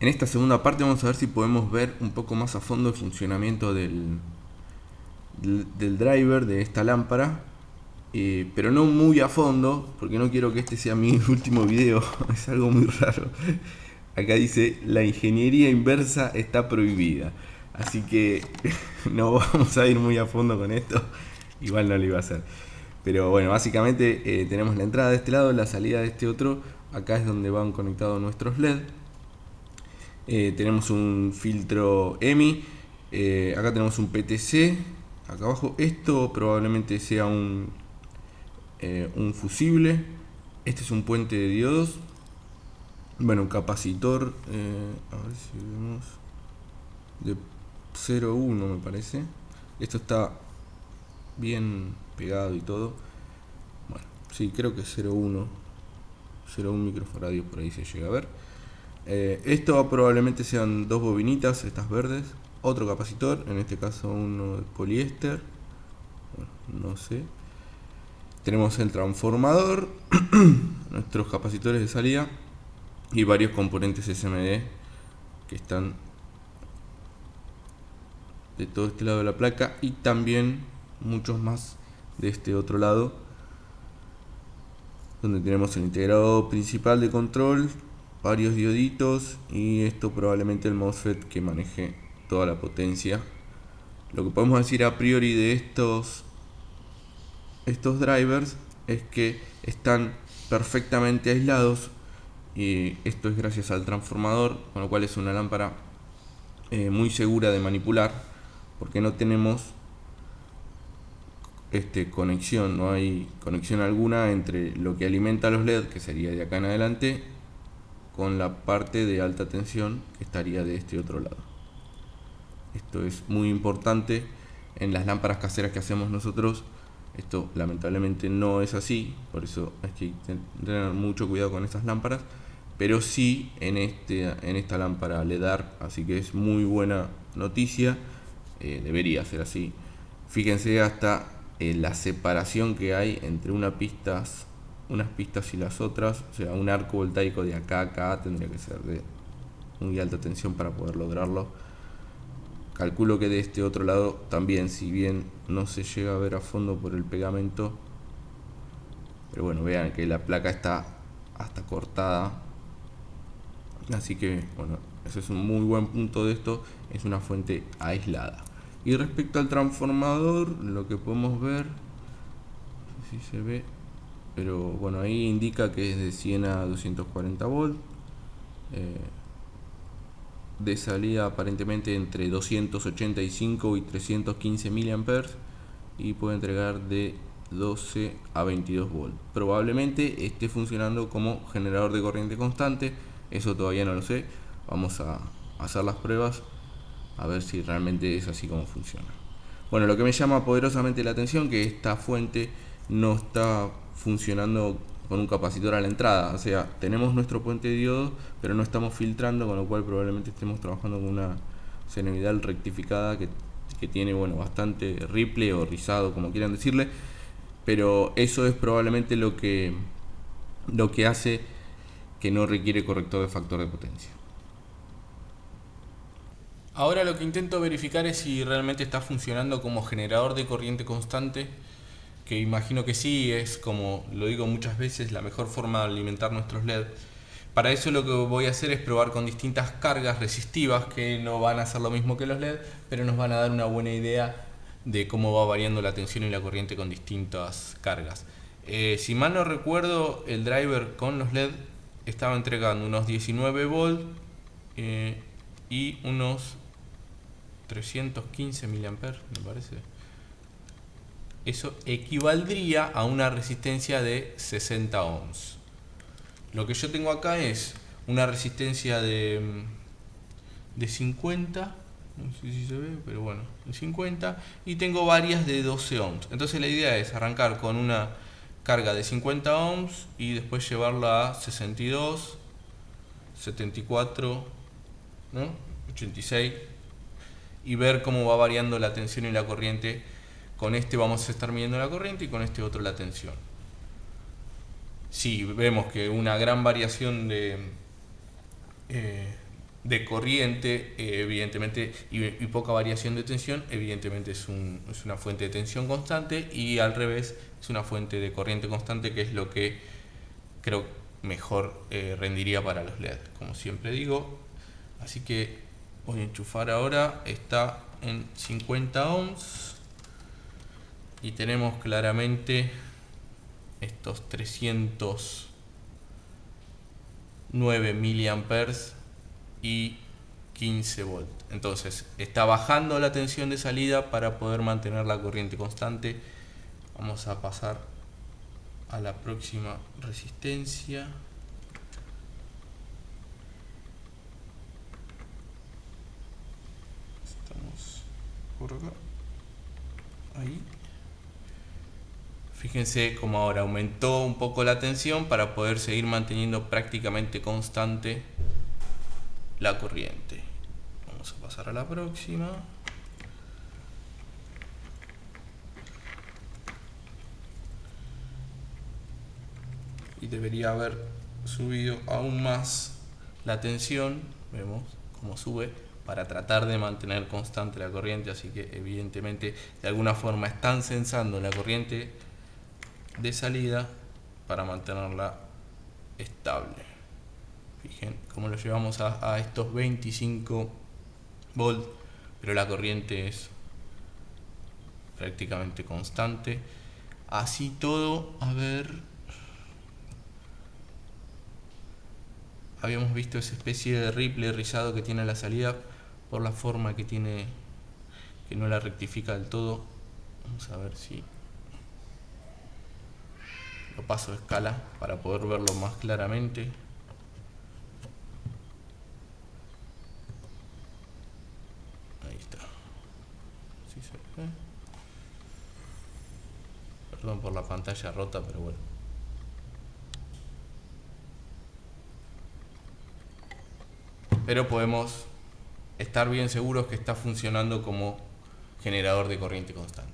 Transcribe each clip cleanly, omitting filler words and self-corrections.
En esta segunda parte vamos a ver si podemos ver un poco más a fondo el funcionamiento del driver de esta lámpara, pero no muy a fondo, porque no quiero que este sea mi último video, es algo muy raro. Acá dice, la ingeniería inversa está prohibida, así que no vamos a ir muy a fondo con esto, igual no lo iba a hacer. Pero bueno, básicamente tenemos la entrada de este lado, la salida de este otro, acá es donde van conectados nuestros LED. Tenemos un filtro EMI, acá tenemos un PTC, acá abajo esto probablemente sea un fusible, este es un puente de diodos, bueno, un capacitor, a ver si vemos, de 0,1 me parece, esto está bien pegado y todo, bueno, sí, creo que es 0,1 microfaradios, por ahí se llega a ver. Esto probablemente sean dos bobinitas, estas verdes, otro capacitor, en este caso uno de poliéster, bueno, no sé. Tenemos el transformador, nuestros capacitores de salida y varios componentes SMD que están de todo este lado de la placa y también muchos más de este otro lado, donde tenemos el integrador principal de control, varios dioditos y esto probablemente el MOSFET que maneje toda la potencia. Lo que podemos decir a priori de estos drivers es que están perfectamente aislados, y esto es gracias al transformador, con lo cual es una lámpara muy segura de manipular, porque no tenemos conexión, no hay conexión alguna entre lo que alimenta los LED, que sería de acá en adelante, con la parte de alta tensión que estaría de este otro lado. Esto es muy importante en las lámparas caseras que hacemos nosotros. Esto lamentablemente no es así, por eso hay que tener mucho cuidado con estas lámparas, pero sí en esta lámpara LEDAR, así que es muy buena noticia, debería ser así. Fíjense hasta la separación que hay entre unas pistas y las otras, o sea, un arco voltaico de acá a acá tendría que ser de muy alta tensión para poder lograrlo. Calculo que de este otro lado también, si bien no se llega a ver a fondo por el pegamento, pero bueno, vean que la placa está hasta cortada, así que bueno, ese es un muy buen punto de esto, es una fuente aislada. Y respecto al transformador, lo que podemos ver, no sé si se ve, pero bueno, ahí indica que es de 100 a 240 volts, de salida aparentemente entre 285 y 315 mA, y puede entregar de 12 a 22 volts. Probablemente esté funcionando como generador de corriente constante, eso todavía no lo sé. Vamos a hacer las pruebas a ver si realmente es así como funciona. Bueno, lo que me llama poderosamente la atención que esta fuente no está funcionando con un capacitor a la entrada, o sea, tenemos nuestro puente de diodo, pero no estamos filtrando, con lo cual probablemente estemos trabajando con una senoidal rectificada que tiene, bueno, bastante ripple o rizado, como quieran decirle, pero eso es probablemente lo que hace que no requiere corrector de factor de potencia. Ahora lo que intento verificar es si realmente está funcionando como generador de corriente constante, que imagino que sí, es como lo digo muchas veces, la mejor forma de alimentar nuestros LED. Para eso lo que voy a hacer es probar con distintas cargas resistivas que no van a hacer lo mismo que los LED, pero nos van a dar una buena idea de cómo va variando la tensión y la corriente con distintas cargas. Si mal no recuerdo, el driver con los LED estaba entregando unos 19 volts y unos 315 miliamperes, me parece. Eso equivaldría a una resistencia de 60 ohms. Lo que yo tengo acá es una resistencia de 50, no sé si se ve, pero bueno, de 50, y tengo varias de 12 ohms. Entonces la idea es arrancar con una carga de 50 ohms y después llevarla a 62, 74, ¿no? 86, y ver cómo va variando la tensión y la corriente. Con este vamos a estar midiendo la corriente y con este otro la tensión. Si vemos que una gran variación eh, de corriente, evidentemente, y poca variación de tensión, evidentemente es una fuente de tensión constante, y al revés es una fuente de corriente constante, que es lo que creo mejor rendiría para los LED, como siempre digo. Así que voy a enchufar ahora, está en 50 ohms y tenemos claramente estos 309 miliamperes y 15 volts. Entonces está bajando la tensión de salida para poder mantener la corriente constante. Vamos a pasar a la próxima resistencia. Estamos por acá. Ahí. Fíjense cómo ahora aumentó un poco la tensión para poder seguir manteniendo prácticamente constante la corriente. Vamos a pasar a la próxima. Y debería haber subido aún más la tensión. Vemos cómo sube para tratar de mantener constante la corriente. Así que evidentemente de alguna forma están censando la corriente de salida para mantenerla estable. Fijen cómo lo llevamos a estos 25 volts, pero la corriente es prácticamente constante. Así todo, a ver, habíamos visto esa especie de ripple rizado que tiene la salida por la forma que tiene, que no la rectifica del todo. Vamos a ver si lo paso a escala para poder verlo más claramente. Ahí está. ¿Sí se ve? Perdón por la pantalla rota, pero bueno. Pero podemos estar bien seguros que está funcionando como generador de corriente constante.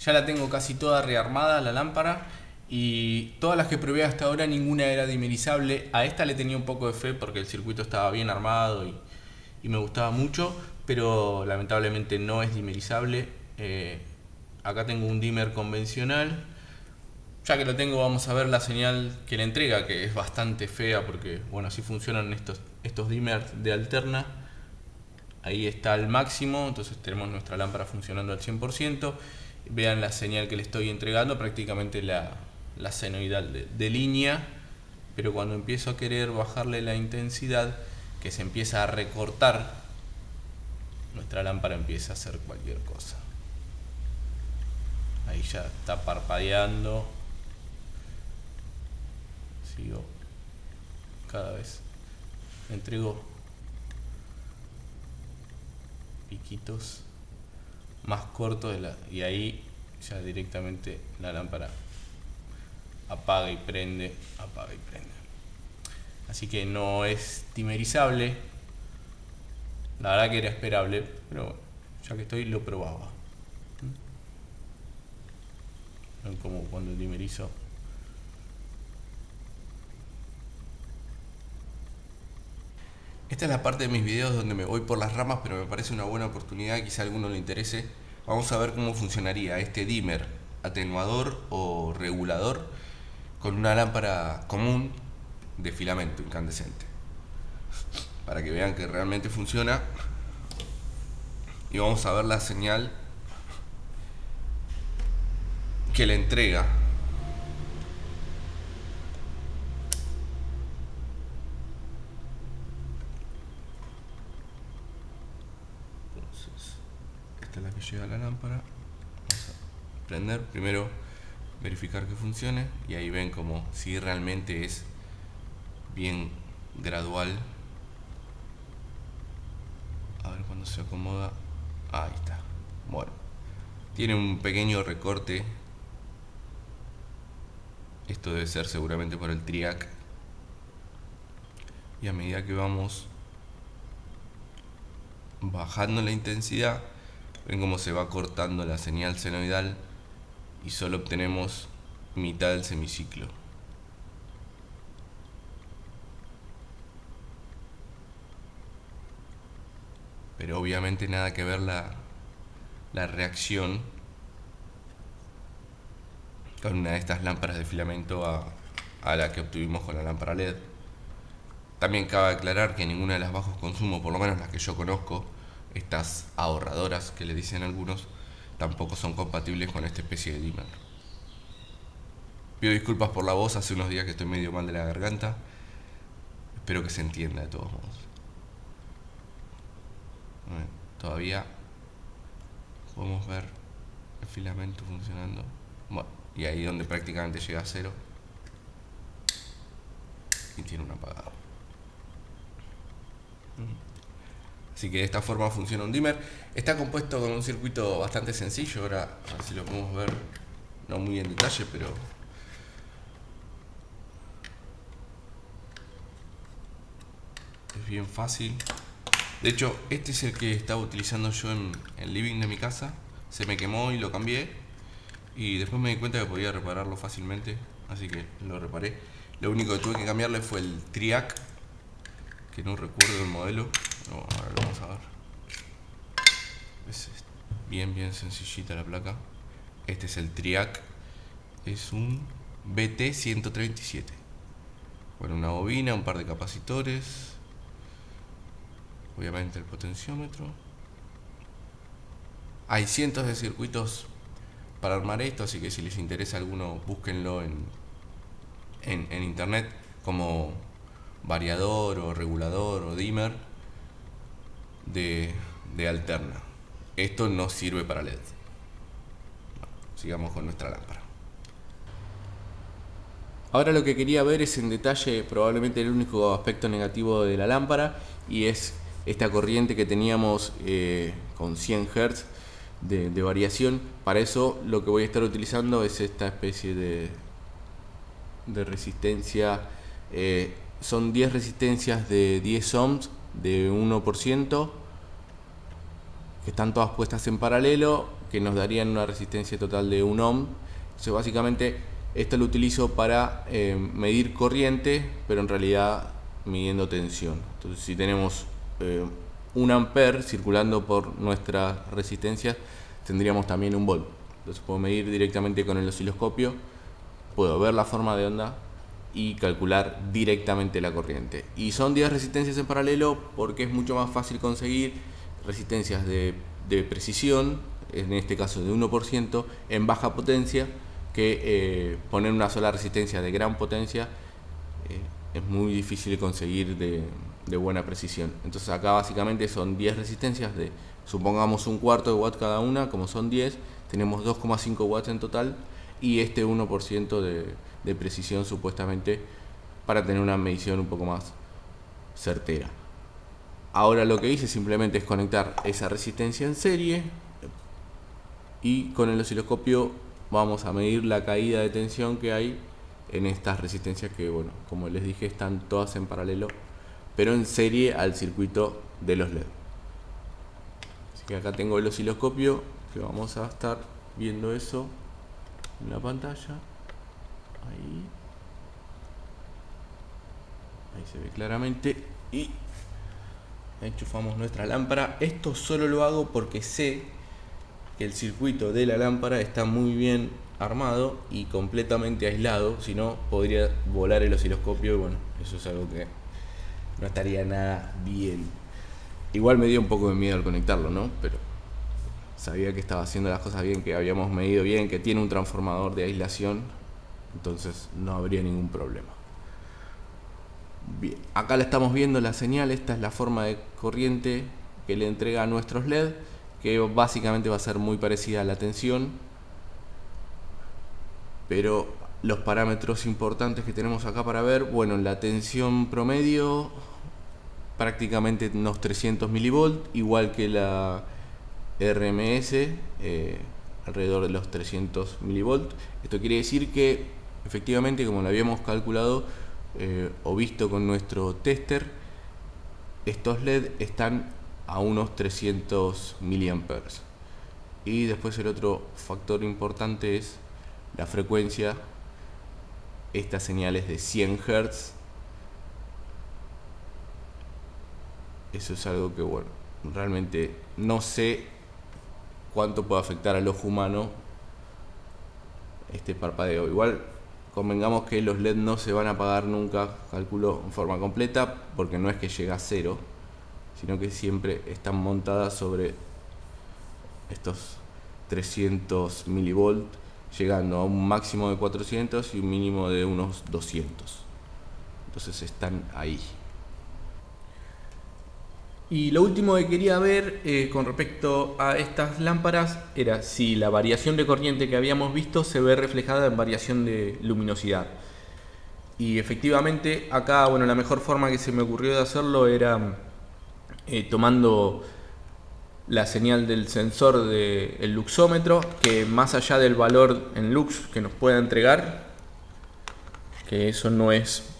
Ya la tengo casi toda rearmada la lámpara, y todas las que probé hasta ahora ninguna era dimerizable. A esta le tenía un poco de fe porque el circuito estaba bien armado y me gustaba mucho, pero lamentablemente no es dimerizable. Acá tengo un dimmer convencional. Ya que lo tengo, vamos a ver la señal que le entrega, que es bastante fea porque, bueno, así funcionan estos dimmers de alterna. Ahí está al máximo, entonces tenemos nuestra lámpara funcionando al 100%. Vean la señal que le estoy entregando, prácticamente la senoidal de línea, pero cuando empiezo a querer bajarle la intensidad, que se empieza a recortar, nuestra lámpara empieza a hacer cualquier cosa. Ahí ya está parpadeando. Sigo cada vez, le entrego piquitos más cortos y ahí ya directamente la lámpara apaga y prende, apaga y prende. Así que no es dimerizable. La verdad que era esperable, pero bueno, ya que estoy lo probaba. ¿Ven como cuando dimerizo? Esta es la parte de mis videos donde me voy por las ramas, pero me parece una buena oportunidad, quizá a alguno le interese. Vamos a ver cómo funcionaría este dimmer, atenuador o regulador, con una lámpara común de filamento incandescente, para que vean que realmente funciona. Y vamos a ver la señal que le entrega. Entonces, esta es la que llega a la lámpara. Vamos a prender, primero verificar que funcione, y ahí ven como si realmente es bien gradual. A ver cuando se acomoda. Ahí está. Bueno, tiene un pequeño recorte. Esto debe ser seguramente por el triac. Y a medida que vamos bajando la intensidad, ven cómo se va cortando la señal senoidal y solo obtenemos mitad del semiciclo. pero obviamente nada que ver la reacción con una de estas lámparas de filamento a la que obtuvimos con la lámpara LED. También cabe aclarar que ninguna de las bajos consumo, por lo menos las que yo conozco, estas ahorradoras que le dicen algunos, tampoco son compatibles con esta especie de dimmer. Pido disculpas por la voz, hace unos días que estoy medio mal de la garganta. Espero que se entienda de todos modos. Bueno, todavía podemos ver el filamento funcionando. Bueno, y ahí donde prácticamente llega a cero y tiene un apagado. Así que de esta forma funciona un dimmer. Está compuesto con un circuito bastante sencillo. Ahora a ver si lo podemos ver, no muy en detalle, pero es bien fácil. De hecho, este es el que estaba utilizando yo en el living de mi casa. Se me quemó y lo cambié, y después me di cuenta que podía repararlo fácilmente, así que lo reparé. Lo único que tuve que cambiarle fue el triac, que no recuerdo el modelo. No, ahora lo vamos a ver. Es bien sencillita la placa. Este es el triac. Es un BT137. Bueno, una bobina, un par de capacitores. Obviamente el potenciómetro. Hay cientos de circuitos para armar esto, así que si les interesa alguno, búsquenlo en internet como variador o regulador o dimmer de alterna. Esto no sirve para LED. Bueno, sigamos con nuestra lámpara. Ahora lo que quería ver es en detalle probablemente el único aspecto negativo de la lámpara, y es esta corriente que teníamos con 100 Hz de variación. Para eso lo que voy a estar utilizando es esta especie de resistencia. Son 10 resistencias de 10 ohms de 1%, que están todas puestas en paralelo, que nos darían una resistencia total de 1 ohm. Entonces básicamente esto lo utilizo para medir corriente, pero en realidad midiendo tensión. Entonces si tenemos 1 ampere circulando por nuestras resistencias, tendríamos también 1 volt. Entonces puedo medir directamente con el osciloscopio, puedo ver la forma de onda y calcular directamente la corriente. Y son 10 resistencias en paralelo porque es mucho más fácil conseguir resistencias de precisión, en este caso de 1%, en baja potencia, que poner una sola resistencia de gran potencia es muy difícil de conseguir de buena precisión. Entonces acá básicamente son 10 resistencias de, supongamos, 1/4 de watt cada una. Como son 10, tenemos 2,5 watts en total, y este 1% de precisión supuestamente, para tener una medición un poco más certera. Ahora lo que hice simplemente es conectar esa resistencia en serie, y con el osciloscopio vamos a medir la caída de tensión que hay en estas resistencias, que, bueno, como les dije, están todas en paralelo pero en serie al circuito de los LED. Así que acá tengo el osciloscopio, que vamos a estar viendo eso en la pantalla. Ahí se ve claramente, y enchufamos nuestra lámpara. Esto solo lo hago porque sé que el circuito de la lámpara está muy bien armado y completamente aislado, si no podría volar el osciloscopio, y bueno, eso es algo que no estaría nada bien. Igual me dio un poco de miedo al conectarlo, ¿no? Pero sabía que estaba haciendo las cosas bien, que habíamos medido bien, que tiene un transformador de aislación, entonces no habría ningún problema. Bien, acá la estamos viendo la señal. Esta es la forma de corriente que le entrega a nuestros LED, que básicamente va a ser muy parecida a la tensión, pero los parámetros importantes que tenemos acá para ver, bueno, la tensión promedio prácticamente unos 300 milivolt, igual que la RMS, alrededor de los 300 milivolt. Esto quiere decir que efectivamente, como lo habíamos calculado o visto con nuestro tester, estos LED están a unos 300 miliamperes. Y después el otro factor importante es la frecuencia. Esta señal es de 100 Hz. Eso es algo que, bueno, realmente no sé cuánto puede afectar al ojo humano este parpadeo. Igual convengamos que los LED no se van a apagar nunca, calculo, en forma completa, porque no es que llega a cero, sino que siempre están montadas sobre estos 300 milivolt, llegando a un máximo de 400 y un mínimo de unos 200. Entonces están ahí. Y lo último que quería ver con respecto a estas lámparas era si la variación de corriente que habíamos visto se ve reflejada en variación de luminosidad. Y efectivamente acá, bueno, la mejor forma que se me ocurrió de hacerlo era tomando la señal del sensor del luxómetro, que más allá del valor en lux que nos pueda entregar, que eso no es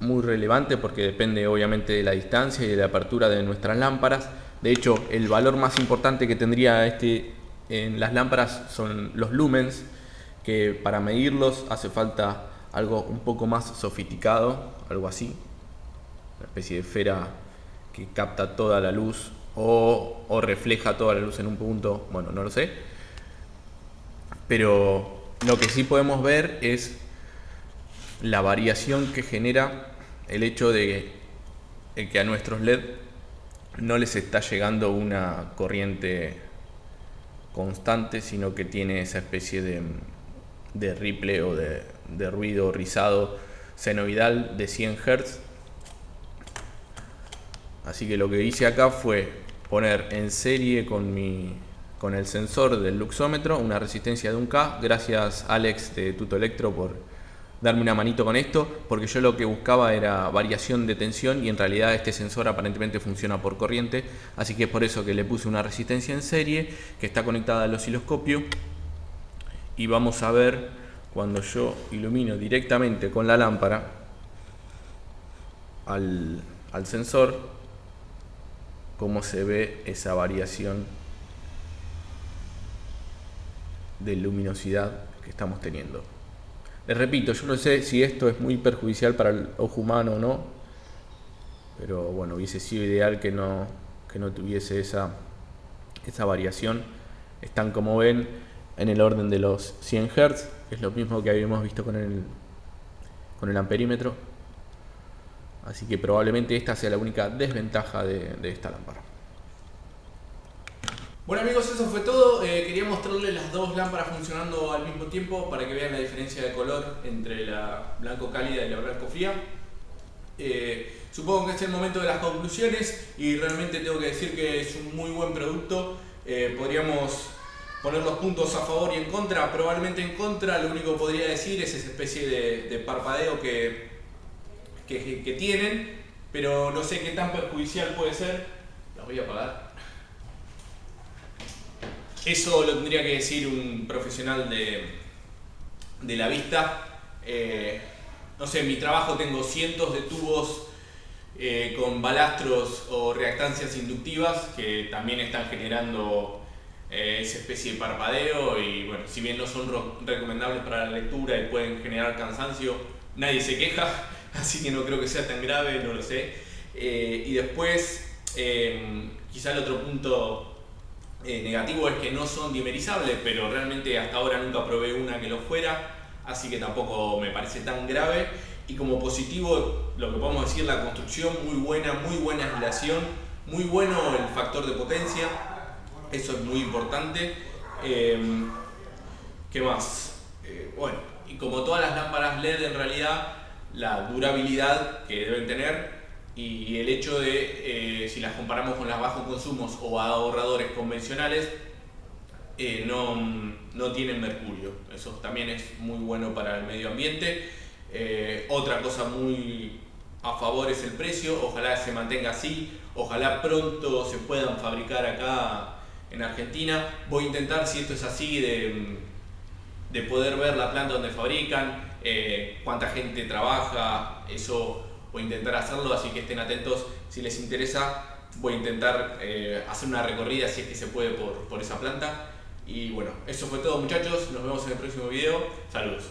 muy relevante porque depende obviamente de la distancia y de la apertura de nuestras lámparas. De hecho, el valor más importante que tendría en las lámparas son los lumens, que para medirlos hace falta algo un poco más sofisticado, algo así, una especie de esfera que capta toda la luz o refleja toda la luz en un punto, bueno, no lo sé. Pero lo que sí podemos ver es la variación que genera el hecho de que a nuestros LED no les está llegando una corriente constante, sino que tiene esa especie de ripple o de ruido rizado senoidal de 100 Hz. Así que lo que hice acá fue poner en serie con el sensor del luxómetro una resistencia de 1K. Gracias Alex de Tuto Electro por darme una manito con esto, porque yo lo que buscaba era variación de tensión y en realidad este sensor aparentemente funciona por corriente, así que es por eso que le puse una resistencia en serie que está conectada al osciloscopio. Y vamos a ver cuando yo ilumino directamente con la lámpara al sensor cómo se ve esa variación de luminosidad que estamos teniendo. Les repito, yo no sé si esto es muy perjudicial para el ojo humano o no, pero bueno, hubiese sido ideal que no tuviese esa variación. Están, como ven, en el orden de los 100 Hz, que es lo mismo que habíamos visto con el amperímetro. Así que probablemente esta sea la única desventaja de esta lámpara. Bueno amigos, eso fue todo. Quería mostrarles las dos lámparas funcionando al mismo tiempo para que vean la diferencia de color entre la blanco cálida y la blanco fría. Supongo que es el momento de las conclusiones y realmente tengo que decir que es un muy buen producto. Podríamos poner los puntos a favor y en contra. Probablemente en contra, lo único que podría decir es esa especie de parpadeo que tienen, pero no sé qué tan perjudicial puede ser. Las voy a apagar. Eso lo tendría que decir un profesional de la vista. No sé, en mi trabajo tengo cientos de tubos con balastros o reactancias inductivas que también están generando esa especie de parpadeo y bueno, si bien no son recomendables para la lectura y pueden generar cansancio, nadie se queja, así que no creo que sea tan grave, no lo sé. Y después, quizá el otro punto negativo es que no son dimerizables, pero realmente hasta ahora nunca probé una que lo fuera, así que tampoco me parece tan grave. Y como positivo, lo que podemos decir, la construcción muy buena aislación, muy bueno el factor de potencia, eso es muy importante. ¿Qué más? Bueno, y como todas las lámparas LED en realidad, la durabilidad que deben tener y el hecho de, si las comparamos con las bajos consumos o ahorradores convencionales, no tienen mercurio. Eso también es muy bueno para el medio ambiente. Otra cosa muy a favor es el precio, ojalá se mantenga así, ojalá pronto se puedan fabricar acá en Argentina. Voy a intentar, si esto es así, de poder ver la planta donde fabrican, cuánta gente trabaja, eso voy a intentar hacerlo, así que estén atentos si les interesa. Voy a intentar hacer una recorrida si es que se puede por esa planta. Y bueno, eso fue todo muchachos, nos vemos en el próximo video, saludos.